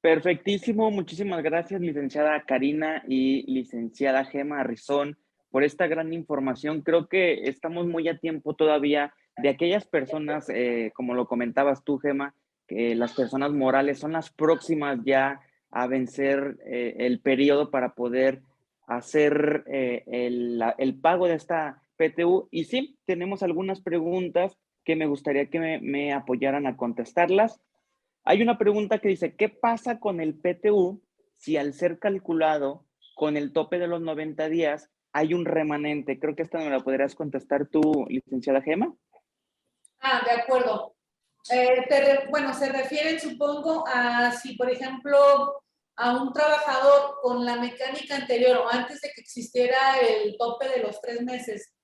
Perfectísimo, muchísimas gracias, licenciada Karina y licenciada Gemma Arrizón, por esta gran información. Creo que estamos muy a tiempo todavía de aquellas personas, como lo comentabas tú, Gemma, que las personas morales son las próximas ya a vencer el periodo para poder hacer el pago de esta PTU. Y sí, tenemos algunas preguntas que me gustaría que me apoyaran a contestarlas. Hay una pregunta que dice, ¿qué pasa con el PTU si al ser calculado con el tope de los 90 días hay un remanente? Creo que esta me la podrías contestar tú, licenciada Gemma. De acuerdo. Bueno, se refieren, supongo, a si, por ejemplo, a un trabajador con la mecánica anterior o antes de que existiera el tope de los 3 meses,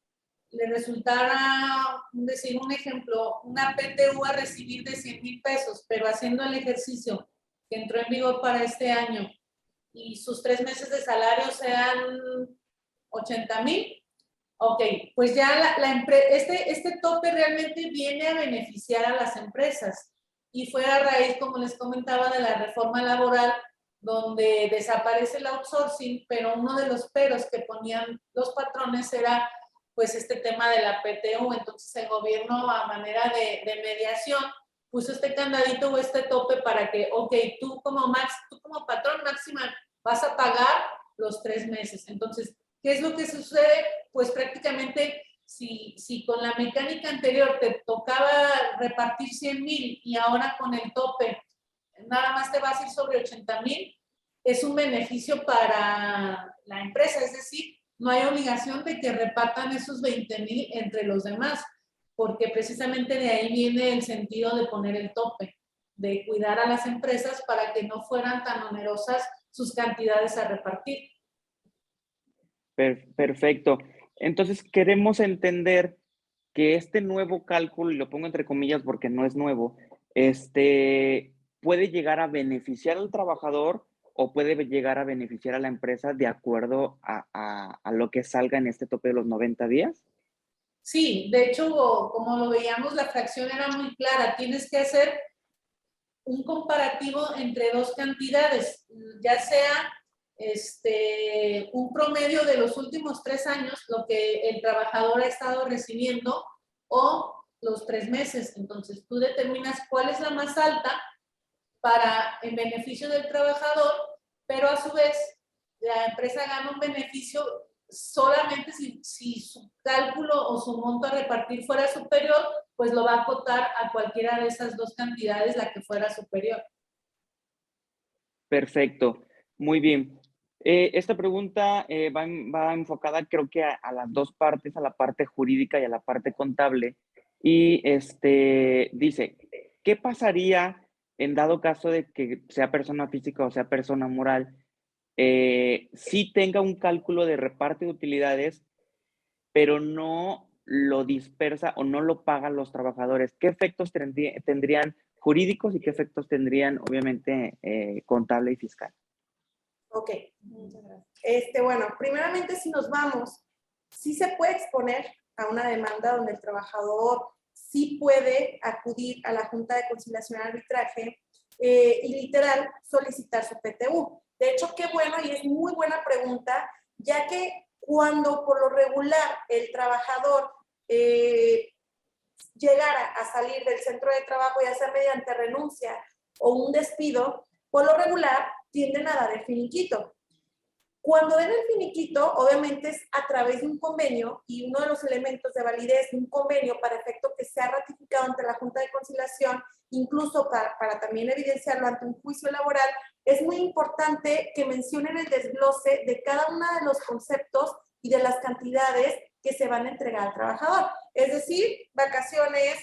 le resultara, decir un ejemplo, una PTU a recibir de 100,000 pesos, pero haciendo el ejercicio que entró en vigor para este año y sus 3 meses de salario sean 80,000, ok, pues ya este tope realmente viene a beneficiar a las empresas y fue a raíz, como les comentaba, de la reforma laboral donde desaparece el outsourcing, pero uno de los peros que ponían los patrones era pues este tema de la PTU. Entonces el gobierno, a manera de mediación, puso este candadito o este tope para que, ok, tú como patrón máxima vas a pagar los 3 meses. Entonces, ¿qué es lo que sucede? Pues prácticamente si con la mecánica anterior te tocaba repartir 100,000 y ahora con el tope nada más te vas a ir sobre 80,000, es un beneficio para la empresa, es decir, no hay obligación de que repartan esos 20,000 entre los demás, porque precisamente de ahí viene el sentido de poner el tope, de cuidar a las empresas para que no fueran tan onerosas sus cantidades a repartir. Perfecto. Entonces queremos entender que este nuevo cálculo, y lo pongo entre comillas porque no es nuevo, puede llegar a beneficiar al trabajador o puede llegar a beneficiar a la empresa de acuerdo a lo que salga en este tope de los 90 días. Sí, de hecho, como lo veíamos, la fracción era muy clara. Tienes que hacer un comparativo entre dos cantidades, ya sea un promedio de los últimos 3 años, lo que el trabajador ha estado recibiendo, o los 3 meses. Entonces, tú determinas cuál es la más alta en beneficio del trabajador, pero a su vez, la empresa gana un beneficio solamente si su cálculo o su monto a repartir fuera superior, pues lo va a acotar a cualquiera de esas dos cantidades, la que fuera superior. Perfecto, muy bien. Esta pregunta va enfocada, creo que a las dos partes, a la parte jurídica y a la parte contable. Y dice, ¿qué pasaría en dado caso de que sea persona física o sea persona moral, si tenga un cálculo de reparto de utilidades, pero no lo dispersa o no lo pagan los trabajadores? ¿Qué efectos tendrían jurídicos y qué efectos tendrían, obviamente, contable y fiscal? Ok, muchas gracias. Bueno, primeramente si nos vamos, sí se puede exponer a una demanda donde el trabajador sí puede acudir a la Junta de Conciliación y Arbitraje y literal solicitar su PTU. De hecho, qué bueno y es muy buena pregunta, ya que cuando por lo regular el trabajador llegara a salir del centro de trabajo, ya sea mediante renuncia o un despido, por lo regular tienden a dar el finiquito. Cuando den el finiquito, obviamente es a través de un convenio, y uno de los elementos de validez de un convenio para efecto que sea ratificado ante la Junta de Conciliación, incluso para también evidenciarlo ante un juicio laboral, es muy importante que mencionen el desglose de cada uno de los conceptos y de las cantidades que se van a entregar al trabajador. Es decir, vacaciones,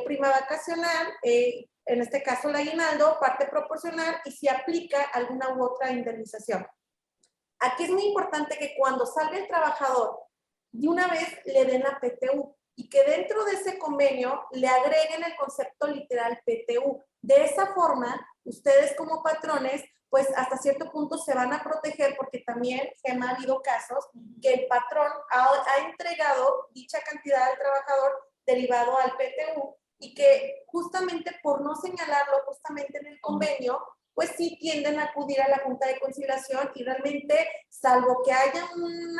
prima vacacional, en este caso el aguinaldo, parte proporcional, y si aplica alguna u otra indemnización. Aquí es muy importante que cuando salga el trabajador, de una vez le den la PTU y que dentro de ese convenio le agreguen el concepto literal PTU. De esa forma, ustedes como patrones, pues hasta cierto punto se van a proteger, porque también, Gemma, ha habido casos que el patrón ha entregado dicha cantidad al trabajador derivado al PTU y que justamente por no señalarlo justamente en el convenio, pues sí tienden a acudir a la Junta de Conciliación y realmente, salvo que haya un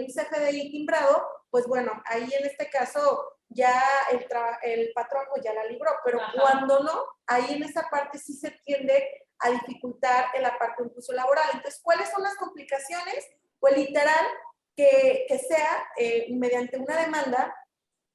CFDI timbrado, pues bueno, ahí en este caso ya el patrón pues ya la libró, pero cuando no, ahí en esa parte sí se tiende a dificultar en la parte de un juicio laboral. Entonces, ¿cuáles son las complicaciones? Pues literal, que sea mediante una demanda,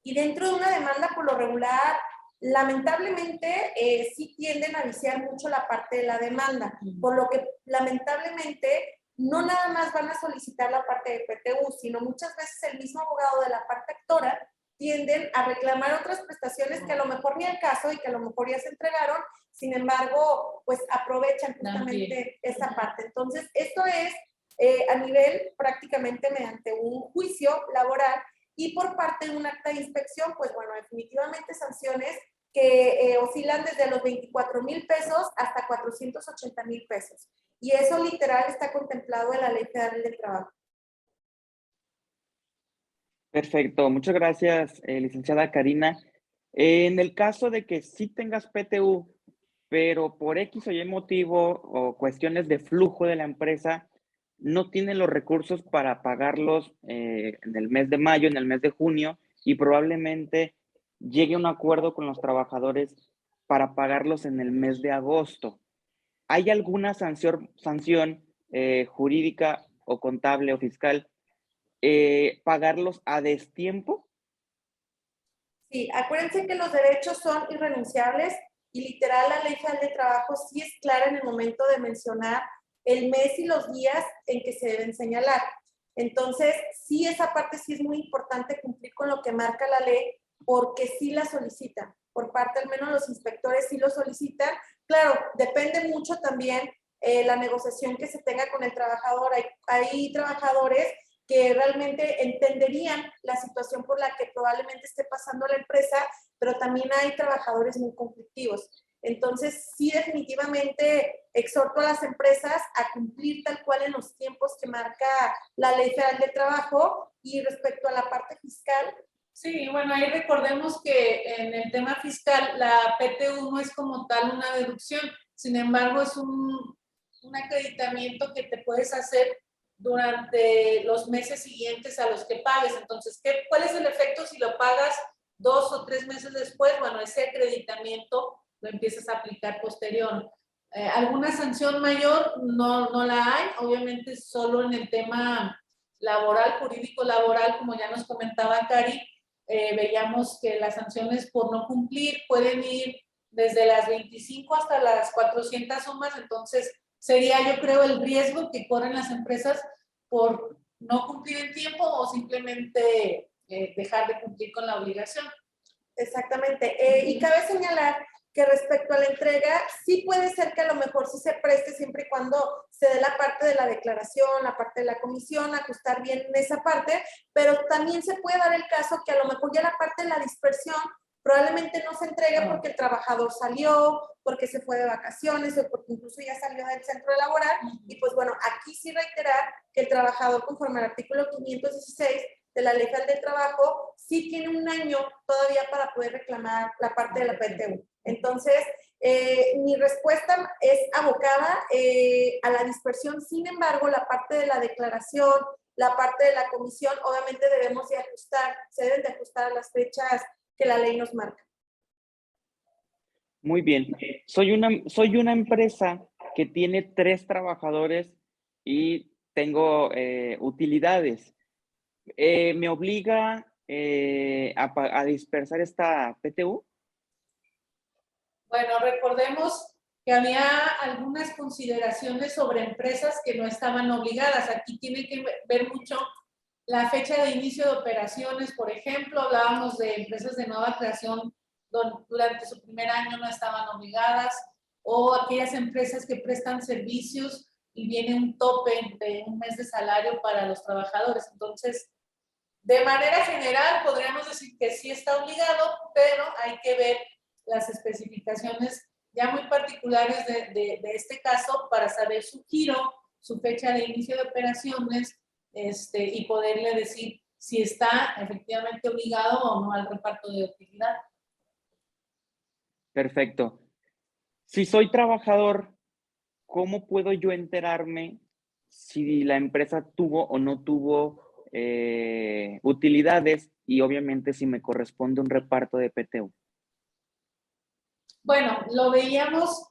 y dentro de una demanda por lo regular, lamentablemente, sí tienden a viciar mucho la parte de la demanda, por lo que lamentablemente no nada más van a solicitar la parte de PTU, sino muchas veces el mismo abogado de la parte actora tienden a reclamar otras prestaciones que a lo mejor ni al caso y que a lo mejor ya se entregaron, sin embargo, pues aprovechan justamente esa parte. Entonces, esto es a nivel prácticamente mediante un juicio laboral. Y por parte de un acta de inspección, pues bueno, definitivamente sanciones que oscilan desde los 24,000 pesos hasta 480,000 pesos. Y eso literal está contemplado en la Ley Federal del Trabajo. Perfecto, muchas gracias, licenciada Karina. En el caso de que sí tengas PTU, pero por X o Y motivo o cuestiones de flujo de la empresa, no tienen los recursos para pagarlos en el mes de mayo, en el mes de junio, y probablemente llegue a un acuerdo con los trabajadores para pagarlos en el mes de agosto. ¿Hay alguna sanción jurídica o contable o fiscal pagarlos a destiempo? Sí, acuérdense que los derechos son irrenunciables y literal la Ley Federal de Trabajo sí es clara en el momento de mencionar el mes y los días en que se deben señalar. Entonces, sí, esa parte sí es muy importante cumplir con lo que marca la ley, porque sí la solicitan. Por parte, al menos los inspectores sí lo solicitan. Claro, depende mucho también la negociación que se tenga con el trabajador. Hay trabajadores que realmente entenderían la situación por la que probablemente esté pasando la empresa, pero también hay trabajadores muy conflictivos. Entonces, sí, definitivamente exhorto a las empresas a cumplir tal cual en los tiempos que marca la Ley Federal del Trabajo. Y respecto a la parte fiscal. Sí, bueno, ahí recordemos que en el tema fiscal la PTU no es como tal una deducción, sin embargo es un acreditamiento que te puedes hacer durante los meses siguientes a los que pagues. Entonces, ¿cuál es el efecto si lo pagas 2 o 3 meses después? Bueno, ese acreditamiento lo empiezas a aplicar posterior. ¿Alguna sanción mayor? No la hay, obviamente solo en el tema laboral, jurídico laboral, como ya nos comentaba Cari, veíamos que las sanciones por no cumplir pueden ir desde las 25 hasta las 400 sumas, entonces sería, yo creo, el riesgo que corren las empresas por no cumplir en tiempo o simplemente dejar de cumplir con la obligación. Exactamente. Y cabe señalar que respecto a la entrega, sí puede ser que a lo mejor sí se preste siempre y cuando se dé la parte de la declaración, la parte de la comisión, ajustar bien esa parte, pero también se puede dar el caso que a lo mejor ya la parte de la dispersión probablemente no se entregue porque el trabajador salió, porque se fue de vacaciones o porque incluso ya salió del centro laboral. Y pues bueno, aquí sí reiterar que el trabajador, conforme al artículo 516 de la Ley Federal del Trabajo, sí tiene un año todavía para poder reclamar la parte de la PTU. Entonces, mi respuesta es abocada a la dispersión. Sin embargo, la parte de la declaración, la parte de la comisión, obviamente debemos de ajustar, se deben de ajustar a las fechas que la ley nos marca. Muy bien. Soy una empresa que tiene 3 trabajadores y tengo utilidades. ¿Me obliga a dispersar esta PTU? Bueno, recordemos que había algunas consideraciones sobre empresas que no estaban obligadas. Aquí tiene que ver mucho la fecha de inicio de operaciones. Por ejemplo, hablábamos de empresas de nueva creación durante su primer año no estaban obligadas, o aquellas empresas que prestan servicios y viene un tope de un mes de salario para los trabajadores. Entonces, de manera general, podríamos decir que sí está obligado, pero hay que ver las especificaciones ya muy particulares de este caso para saber su giro, su fecha de inicio de operaciones, y poderle decir si está efectivamente obligado o no al reparto de utilidad. Perfecto. Si soy trabajador, ¿cómo puedo yo enterarme si la empresa tuvo o no tuvo utilidades y obviamente si me corresponde un reparto de PTU? Bueno, lo veíamos,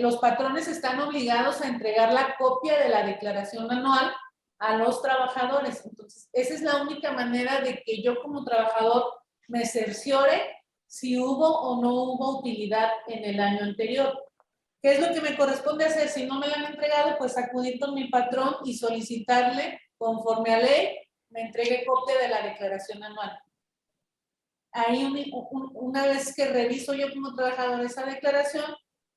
los patrones están obligados a entregar la copia de la declaración anual a los trabajadores. Entonces, esa es la única manera de que yo como trabajador me cerciore si hubo o no hubo utilidad en el año anterior. ¿Qué es lo que me corresponde hacer? Si no me la han entregado, pues acudir con mi patrón y solicitarle, conforme a ley, me entregue copia de la declaración anual. Ahí una vez que reviso yo como trabajador esa declaración,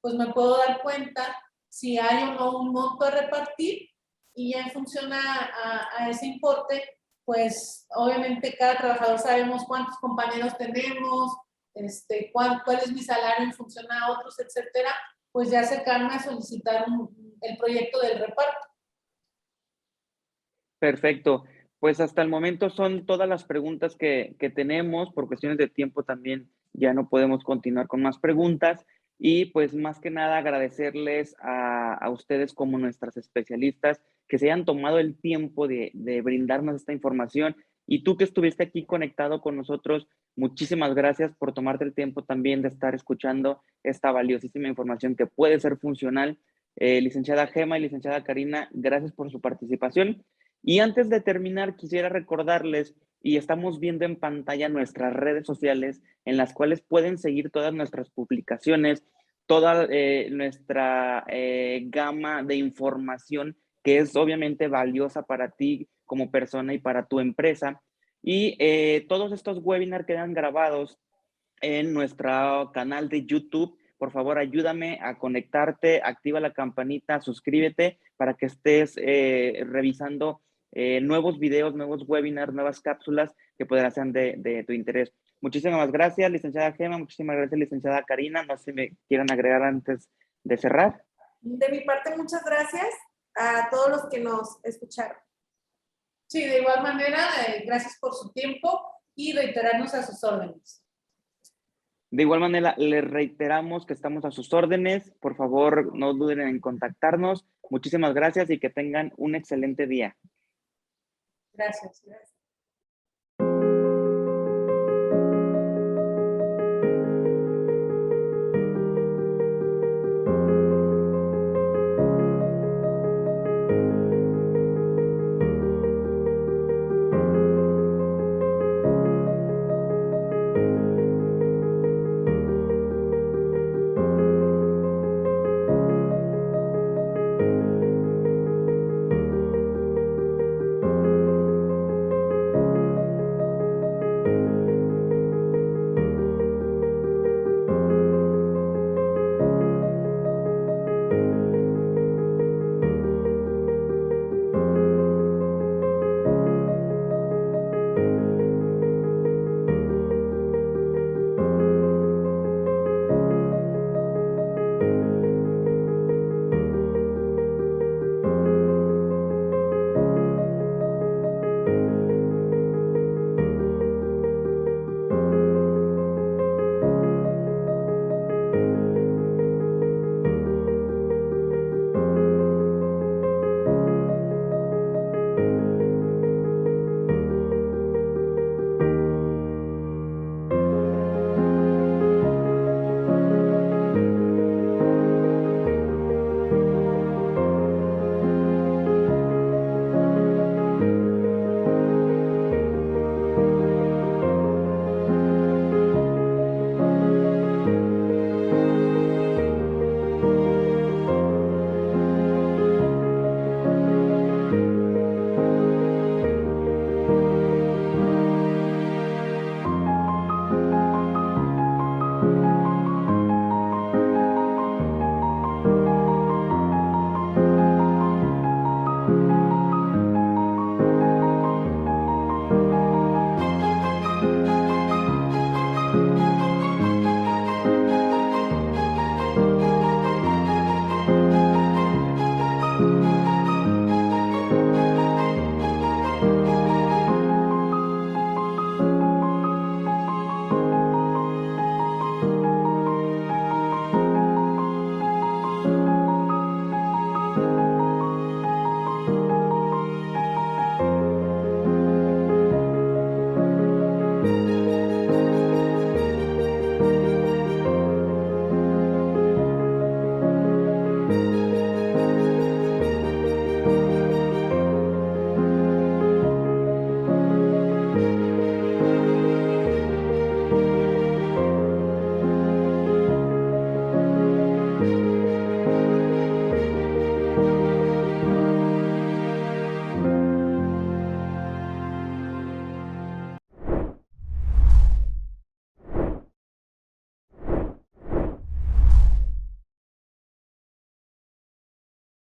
pues me puedo dar cuenta si hay o no un monto a repartir, y ya en función a ese importe, pues obviamente cada trabajador sabemos cuántos compañeros tenemos, cuál es mi salario en función a otros, etcétera, pues ya acercarme a solicitar el proyecto del reparto. Perfecto. Pues hasta el momento son todas las preguntas que tenemos. Por cuestiones de tiempo también ya no podemos continuar con más preguntas. Y pues más que nada agradecerles a ustedes como nuestras especialistas que se hayan tomado el tiempo de brindarnos esta información. Y tú que estuviste aquí conectado con nosotros, muchísimas gracias por tomarte el tiempo también de estar escuchando esta valiosísima información que puede ser funcional. Licenciada Gema y licenciada Karina, gracias por su participación. Y antes de terminar, quisiera recordarles, y estamos viendo en pantalla nuestras redes sociales, en las cuales pueden seguir todas nuestras publicaciones, toda nuestra gama de información que es obviamente valiosa para ti como persona y para tu empresa. Y todos estos webinars quedan grabados en nuestro canal de YouTube. Por favor, ayúdame a conectarte, activa la campanita, suscríbete para que estés revisando nuevos videos, nuevos webinars, nuevas cápsulas que podrán ser de tu interés. Muchísimas gracias, licenciada Gema. Muchísimas gracias, licenciada Karina. No sé si me quieran agregar antes de cerrar. De mi parte, muchas gracias a todos los que nos escucharon. Sí, de igual manera, gracias por su tiempo y reiterarnos a sus órdenes. De igual manera, les reiteramos que estamos a sus órdenes. Por favor, no duden en contactarnos. Muchísimas gracias y que tengan un excelente día. Gracias.